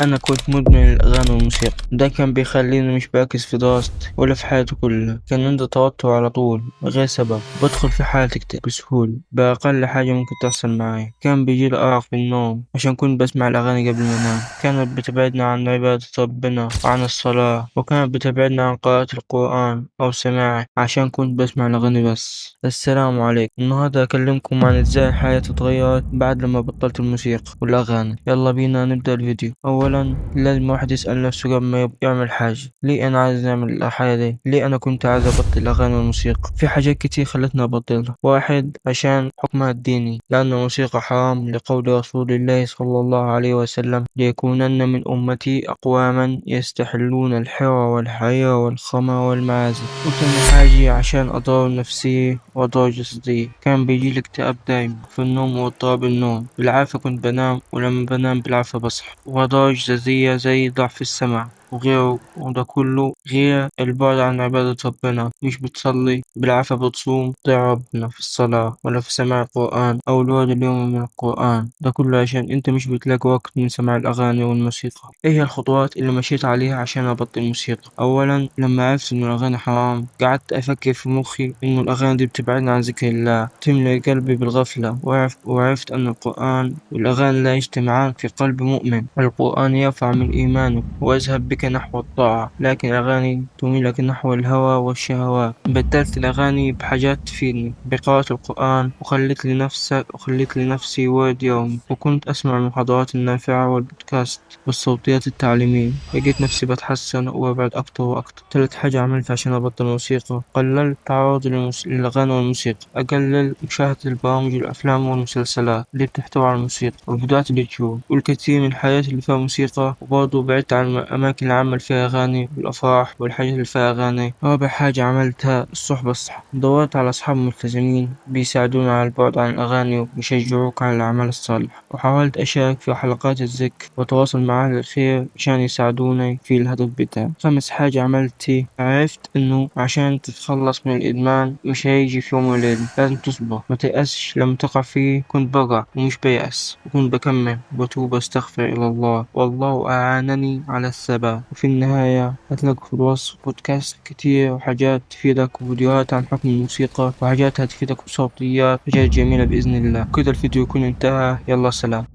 أنا كنت مدمن الأغاني والموسيقى، ده كان بيخليني مش بركز في دراستي ولا في حياتي كلها. كان عندي توتر على طول من غير سبب، بدخل في حالة اكتئاب بسهولة بأقل حاجة ممكن تحصل معي. كان بيجيلي أرق في النوم عشان كنت بسمع الأغاني قبل ما أنام. كانت بتبعدنا عن عبادة ربنا وعن الصلاة، وكانت بتبعدنا عن قراءة القرآن أو سماعه عشان كنت بسمع الأغاني بس. السلام عليكم، النهاردة أكلمكم عن إزاي الحياة اتغيرت بعد لما بطلت الموسيقى والأغاني. يلا بينا نبدأ الفيديو. أولا لازم واحد يسأل نفسه قبل ما يعمل حاجة: ليه أنا عايز أعمل الحاجة دي؟ ليه أنا كنت عايز أبطل الأغاني والموسيقى؟ في حاجات كتير خلتني أبطلها. واحد، عشان حكمها الديني، لأن الموسيقى حرام لقول رسول الله صلى الله عليه وسلم: ليكونن من أمتي أقواما يستحلون الحر والحرير والخمر والمعازف. وتاني حاجة عشان أضرار نفسية وأضرار جسدية، كان بيجيلي اكتئاب دايما في النوم واضطراب النوم، بالعافية كنت بنام، ولما بنام بالعافية بصحى. وأضرار جسدية زي ضعف السمع وغيره، وده كله غير البعد عن عبادة ربنا. مش بتصلي بالعافية بتصوم تطيع ربنا في الصلاة ولا في سماع القرآن أو الورد اليومي من القرآن، ده كله عشان انت مش بتلاقي وقت من سماع الأغاني والموسيقى. ايه هي الخطوات اللي مشيت عليها عشان أبطل الموسيقى؟ أولا، لما عرفت إن الأغاني حرام قعدت أفكر في مخي إنه الأغاني دي بتبعدنا عن ذكر الله، تملأ قلبي بالغفلة. وعرفت أن القرآن والأغاني لا يجتمعان في قلب مؤمن. القرآن يرفع من إيمانك ويذهب بك نحو الطاعة، لكن الأغاني تميلك نحو الهوى والشهوات. بدلت الأغاني بحاجات تفيدني، بقراءة القرآن، وخليت لنفسي ورد يومي، وكنت أسمع المحاضرات النافعة والبودكاست والصوتيات التعليمية. لقيت نفسي بتحسن وأبعد أكتر وأكتر. تالت حاجة عملتها عشان أبطل الموسيقى: قللت تعرضي للأغاني والموسيقى. أقلل مشاهدة البرامج والأفلام والمسلسلات اللي بتحتوي على الموسيقى وفيديوهات اليوتيوب والكثير من الحاجات اللي فيها موسيقى. وبرضه بعدت عن الأماكن العامة اللي فيها أغاني والأفراح والحاجات اللي فيها أغاني. رابع حاجة عملتها الصحبة الصح، دورت على أصحاب ملتزمين بيساعدونا على البعد عن الأغاني ويشجعوك على الأعمال الصالحة. وحاولت أشارك في حلقات الذكر وأتواصل مع أهل الخير عشان يساعدوني في الهدف بتاعي. خامس حاجة عملتها: عرفت إنه عشان تتخلص من الإدمان مش هيجي في يوم وليلة، لازم تصبر. ما تيأسش لما تقع فيه. كنت بقع ومش بيأس، وكنت بكمل وبتوب واستغفر إلى الله، والله أعانني على الثبات. وفي النهاية هتلاقوا في الوصف بودكاست كتير وحاجات تفيدك، وفيديوهات عن حكم الموسيقى، وحاجات هتفيدك بصوتيات، حاجات جميلة بإذن الله. كده الفيديو يكون انتهى. يلا سلام.